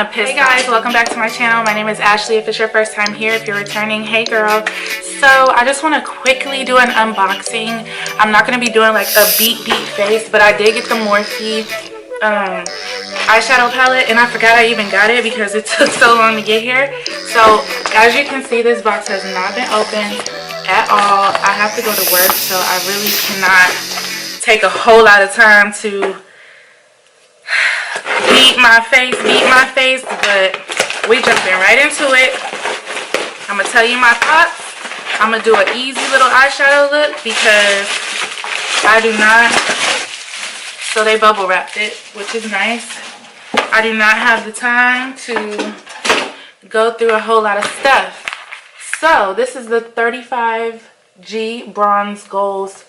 kind of pissed. Hey guys, welcome back to my channel. My name is Ashley. If it's your first time here, if you're returning, hey girl. So I just want to quickly do an unboxing. I'm not going to be doing like a beat face, but I did get the Morphe eyeshadow palette, and I forgot I even got it because it took so long to get here. So as you can see, this box has not been opened at all. I have to go to work, so I really cannot take a whole lot of time to beat my face, but we jumping right into it. I'm gonna tell you my thoughts. I'm gonna do an easy little eyeshadow look because I do not, so they bubble wrapped it, which is nice. I do not have the time to go through a whole lot of stuff. So this is the 35G Bronze Goals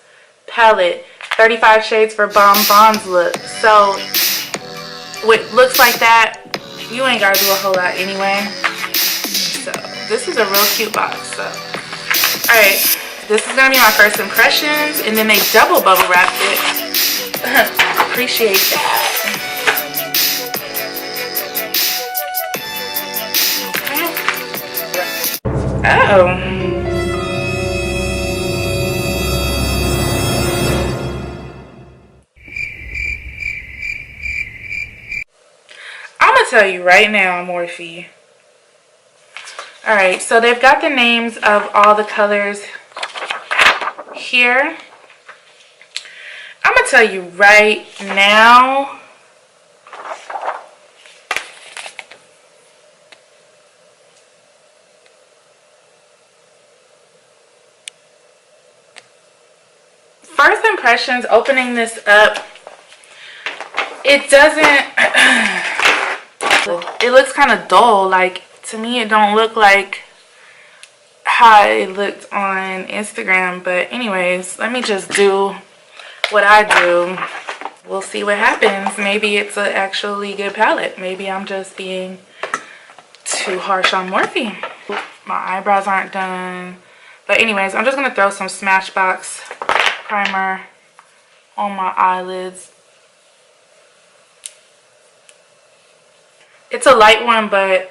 palette. 35 shades for bomb bronze look. So with looks like that, you ain't gotta do a whole lot anyway. So this is a real cute box. So alright, this is gonna be my first impressions, and then they double bubble wrapped it. Appreciate that. Oh, I'm gonna tell you right now, Morphe. Alright, so they've got the names of all the colors here. I'm gonna tell you right now, first impressions opening this up, it doesn't, it looks kind of dull. Like, to me it don't look like how it looked on Instagram. But anyways, let me just do what I do. We'll see what happens. Maybe it's an actually good palette. Maybe I'm just being too harsh on Morphe. My eyebrows aren't done. But anyways, I'm just gonna throw some Smashbox primer on my eyelids. It's a light one, but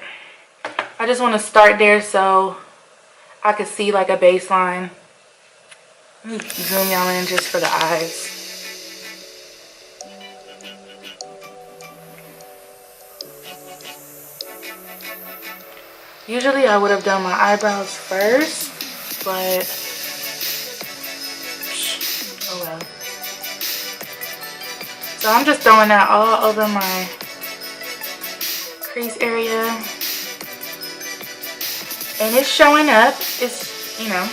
I just want to start there so I could see like a baseline. Let me zoom y'all in just for the eyes. Usually I would have done my eyebrows first, but oh well. So I'm just throwing that all over my crease area, and it's showing up. It's, you know,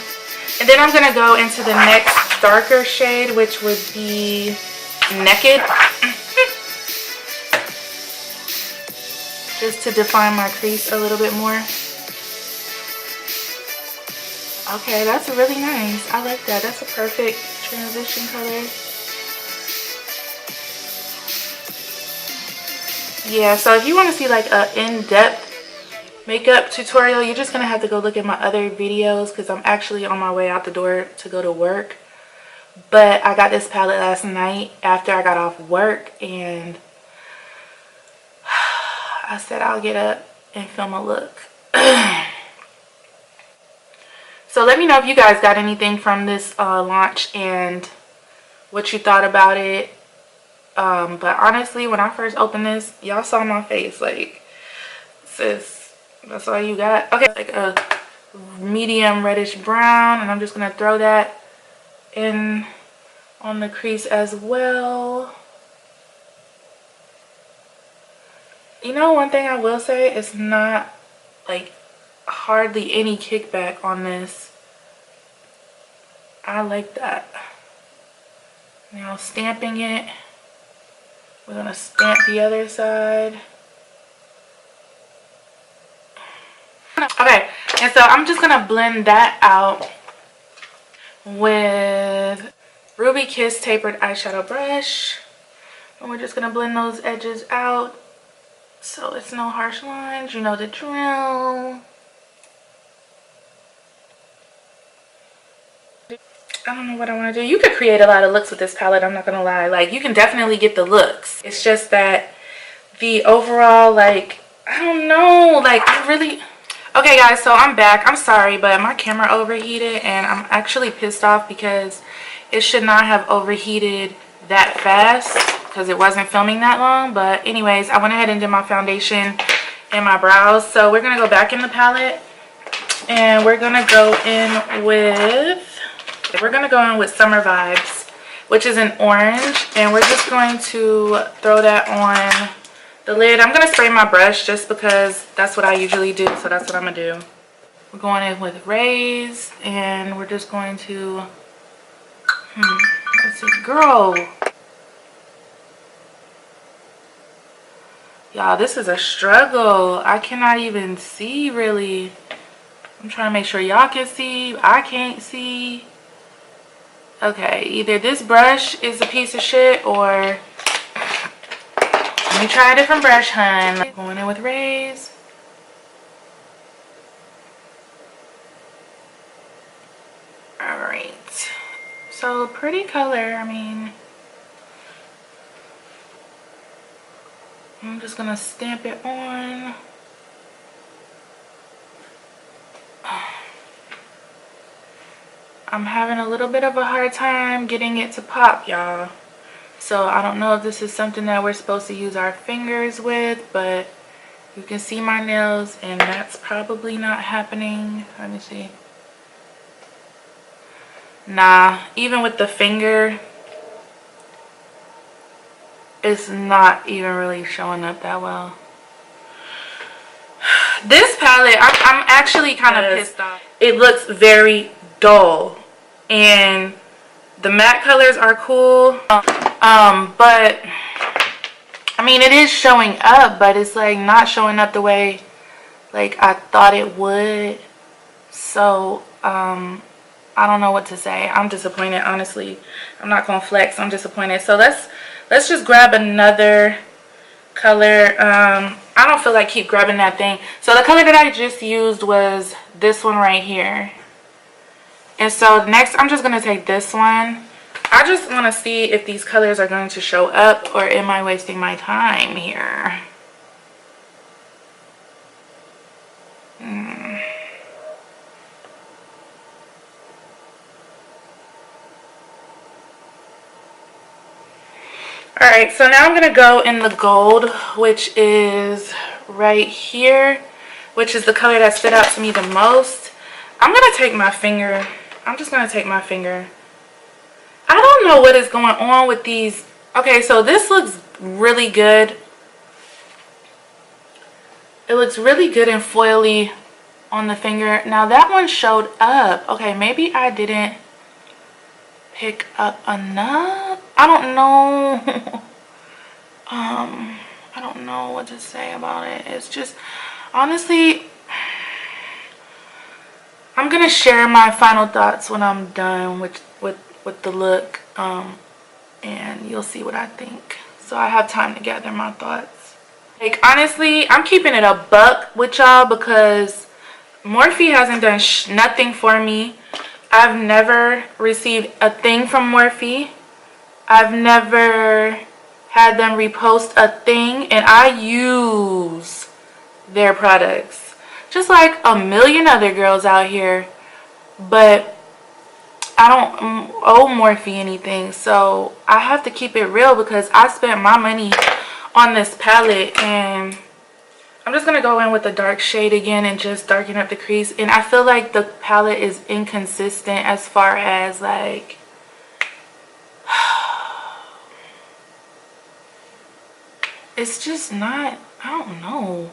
and then I'm gonna go into the next darker shade, which would be Naked, just to define my crease a little bit more. Okay, that's really nice. I like that. That's a perfect transition color. Yeah, so if you want to see like a in-depth makeup tutorial, you're just gonna have to go look at my other videos, because I'm actually on my way out the door to go to work. But I got this palette last night after I got off work, and I said I'll get up and film a look. So let me know if you guys got anything from this launch and what you thought about it. But honestly, when I first opened this, y'all saw my face. Like, sis, that's all you got? Okay, like a medium reddish brown, and I'm just gonna throw that in on the crease as well. You know, one thing I will say, it's not like hardly any kickback on this. I like that. Now stamping it, we're gonna stamp the other side. Okay, and so I'm just gonna blend that out with Ruby Kiss tapered eyeshadow brush, and we're just gonna blend those edges out so it's no harsh lines. You know the drill. I don't know what I want to do. You could create a lot of looks with this palette, I'm not gonna lie. Like, you can definitely get the looks. It's just that the overall, like, I don't know. Like, I really... Okay, guys, so I'm back. I'm sorry, but my camera overheated, and I'm actually pissed off because it should not have overheated that fast because it wasn't filming that long. But anyways, I went ahead and did my foundation and my brows. So we're going to go back in the palette, and we're going to go in with... We're going to go in with Summer Vibes, which is an orange, and we're just going to throw that on the lid. I'm going to spray my brush just because that's what I usually do, so that's what I'm going to do. We're going in with Raise, and we're just going to, let's see, girl. Y'all, this is a struggle. I cannot even see, really. I'm trying to make sure y'all can see. I can't see. Okay, either this brush is a piece of shit, or... Let me try a different brush, hun. Going in with Raise. Alright. So, pretty color. I mean, I'm just going to stamp it on. I'm having a little bit of a hard time getting it to pop, y'all. So I don't know if this is something that we're supposed to use our fingers with, but you can see my nails, and that's probably not happening. Let me see. Nah, even with the finger, it's not even really showing up that well. This palette, I'm actually kind of pissed off. It looks very dull, and the matte colors are cool. But I mean, it is showing up, but it's like not showing up the way like I thought it would. So I don't know what to say. I'm disappointed, honestly. I'm not gonna flex. I'm disappointed. So let's just grab another color. I don't feel like keep grabbing that thing. So the color that I just used was this one right here. And so next I'm just gonna take this one. I just want to see if these colors are going to show up, or am I wasting my time here? Alright, so now I'm going to go in the gold, which is right here, which is the color that stood out to me the most. I'm going to take my finger. I'm just going to take my finger. I don't know what is going on with these. Okay, so this looks really good. It looks really good and foily on the finger. Now that one showed up. Okay, maybe I didn't pick up enough. I don't know. I don't know what to say about it. It's just, honestly, I'm gonna share my final thoughts when I'm done with the look, and you'll see what I think. So I have time to gather my thoughts. Like, honestly, I'm keeping it a buck with y'all because Morphe hasn't done nothing for me. I've never received a thing from Morphe. I've never had them repost a thing, and I use their products just like a million other girls out here, but I don't owe Morphe anything. So I have to keep it real because I spent my money on this palette, and I'm just gonna go in with a dark shade again and just darken up the crease. And I feel like the palette is inconsistent as far as like it's just not, I don't know,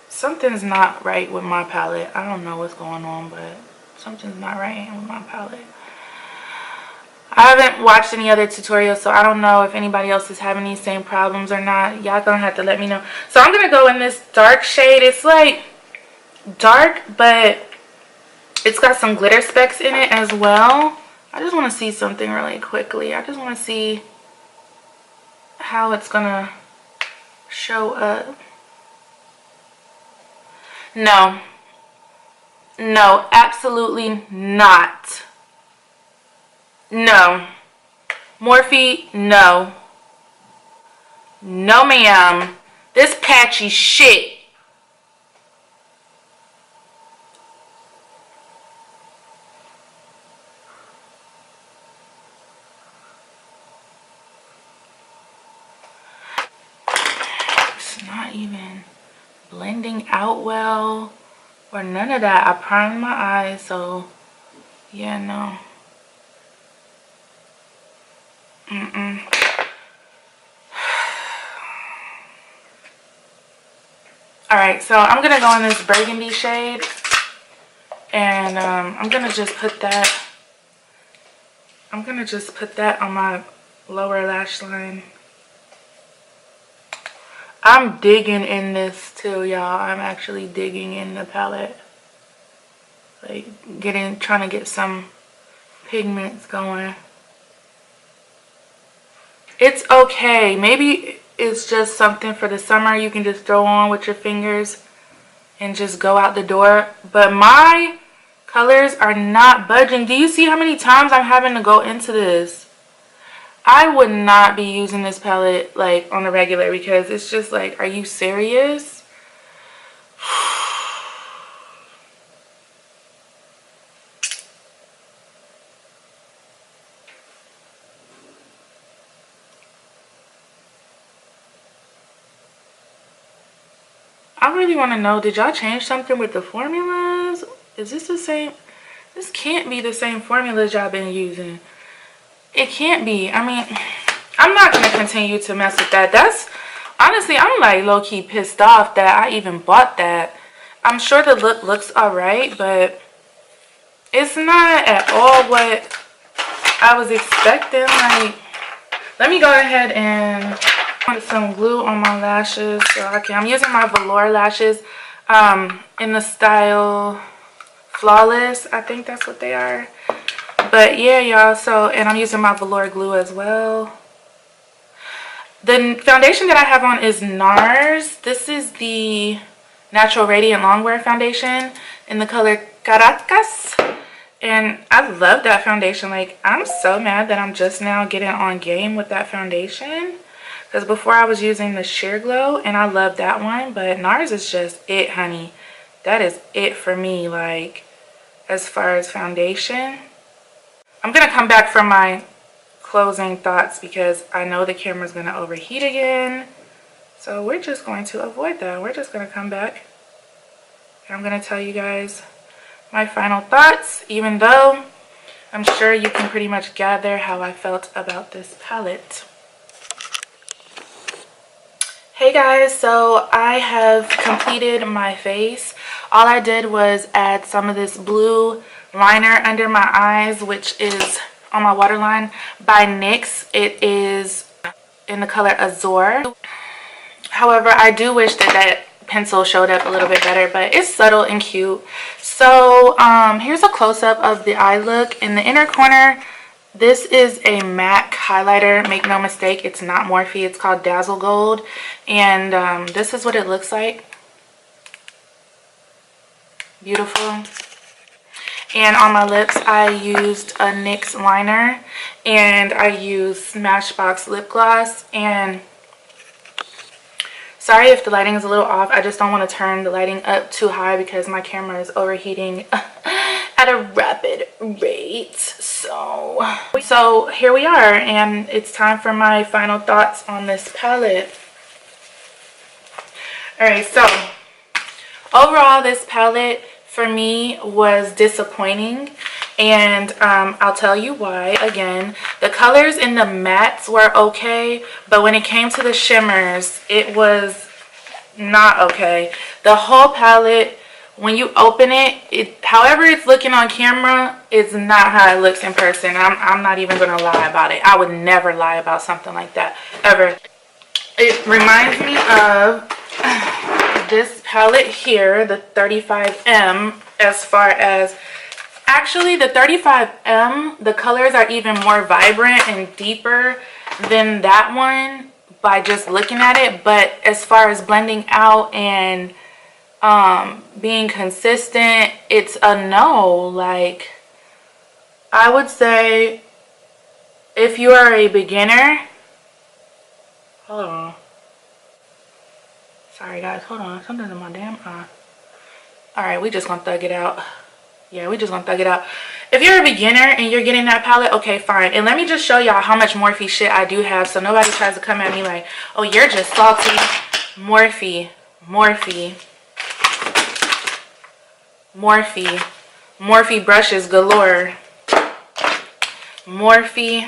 something's not right with my palette. I don't know what's going on, but something's not right with my palette. I haven't watched any other tutorials, so I don't know if anybody else is having these same problems or not. Y'all gonna have to let me know. So I'm gonna go in this dark shade. It's like dark, but it's got some glitter specks in it as well. I just want to see something really quickly. I just want to see how it's gonna show up. No, absolutely not. No. Morphe, no. No, ma'am. This patchy shit blending out well or none of that. I primed my eyes, so yeah, no. Alright, so I'm gonna go in this burgundy shade, and I'm gonna just put that on my lower lash line. I'm digging in this too, y'all. I'm actually digging in the palette. Like trying to get some pigments going. It's okay. Maybe it's just something for the summer you can just throw on with your fingers and just go out the door. But my colors are not budging. Do you see how many times I'm having to go into this? I would not be using this palette like on the regular, because it's just like, are you serious? I really want to know, did y'all change something with the formulas? Is this the same? This can't be the same formulas y'all been using. It can't be. I mean, I'm not going to continue to mess with that. That's, honestly, I'm like low-key pissed off that I even bought that. I'm sure the look looks alright, but it's not at all what I was expecting. Like, let me go ahead and put some glue on my lashes so I'm using my velour lashes in the style Flawless. I think that's what they are. But yeah, y'all, so, and I'm using my velour glue as well. The foundation that I have on is NARS. This is the Natural Radiant Longwear foundation in the color Caracas. And I love that foundation. Like, I'm so mad that I'm just now getting on game with that foundation. Because before I was using the Sheer Glow, and I love that one. But NARS is just it, honey. That is it for me, like, as far as foundation. I'm going to come back for my closing thoughts because I know the camera's going to overheat again. So we're just going to avoid that. We're just going to come back. And I'm going to tell you guys my final thoughts, even though I'm sure you can pretty much gather how I felt about this palette. Hey guys, so I have completed my face. All I did was add some of this blue liner under my eyes, which is on my waterline by NYX. It is in the color Azure. However, I do wish that pencil showed up a little bit better, but it's subtle and cute. So here's a close-up of the eye look. In the inner corner, this is a MAC highlighter. Make no mistake, it's not Morphe. It's called Dazzle Gold, and this is what it looks like. Beautiful. And on my lips, I used a NYX liner, and I used Smashbox lip gloss. And sorry if the lighting is a little off. I just don't want to turn the lighting up too high because my camera is overheating at a rapid rate. So here we are, and it's time for my final thoughts on this palette. Alright, so overall, this palette for me was disappointing, and I'll tell you why. Again, the colors in the mattes were okay, but when it came to the shimmers, it was not okay. The whole palette, when you open it, however it's looking on camera, is not how it looks in person. I'm not even gonna lie about it. I would never lie about something like that, ever. It reminds me of this palette here, the 35M, as far as, actually the 35M, the colors are even more vibrant and deeper than that one by just looking at it. But as far as blending out and being consistent, it's a no. Like, I would say if you are a beginner, hold on. Sorry guys, hold on. Something's in my damn eye. Alright, we just gonna thug it out. Yeah, we just gonna thug it out. If you're a beginner and you're getting that palette, okay, fine. And let me just show y'all how much Morphe shit I do have, so nobody tries to come at me like, oh, you're just salty. Morphe. Morphe. Morphe brushes galore. Morphe.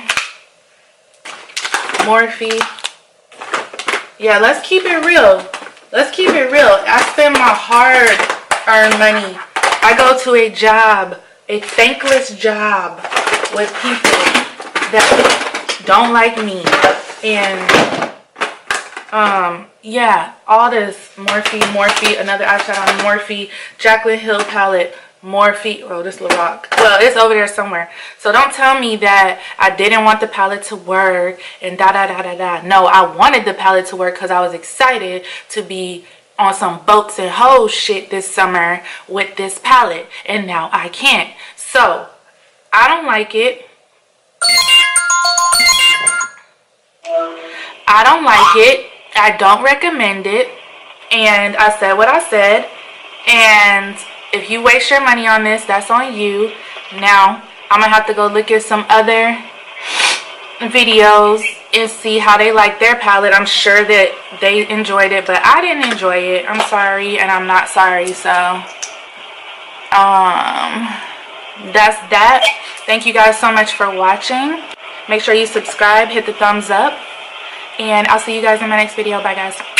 Yeah, let's keep it real. Let's keep it real. I spend my hard-earned money. I go to a job, a thankless job with people that don't like me. And yeah, all this Morphe, another eyeshadow on Morphe, Jaclyn Hill palette, Morphe. Oh, this Lorac. Well, it's over there somewhere. So don't tell me that I didn't want the palette to work and da. No, I wanted the palette to work because I was excited to be on some boats and hoes shit this summer with this palette, and now I can't. So I don't like it. I don't like it. I don't recommend it. And I said what I said. And if you waste your money on this, that's on you. Now I'm gonna have to go look at some other videos and see how they like their palette. I'm sure that they enjoyed it, but I didn't enjoy it. I'm sorry, and I'm not sorry. So that's that. Thank you guys so much for watching. Make sure you subscribe, hit the thumbs up, and I'll see you guys in my next video. Bye guys.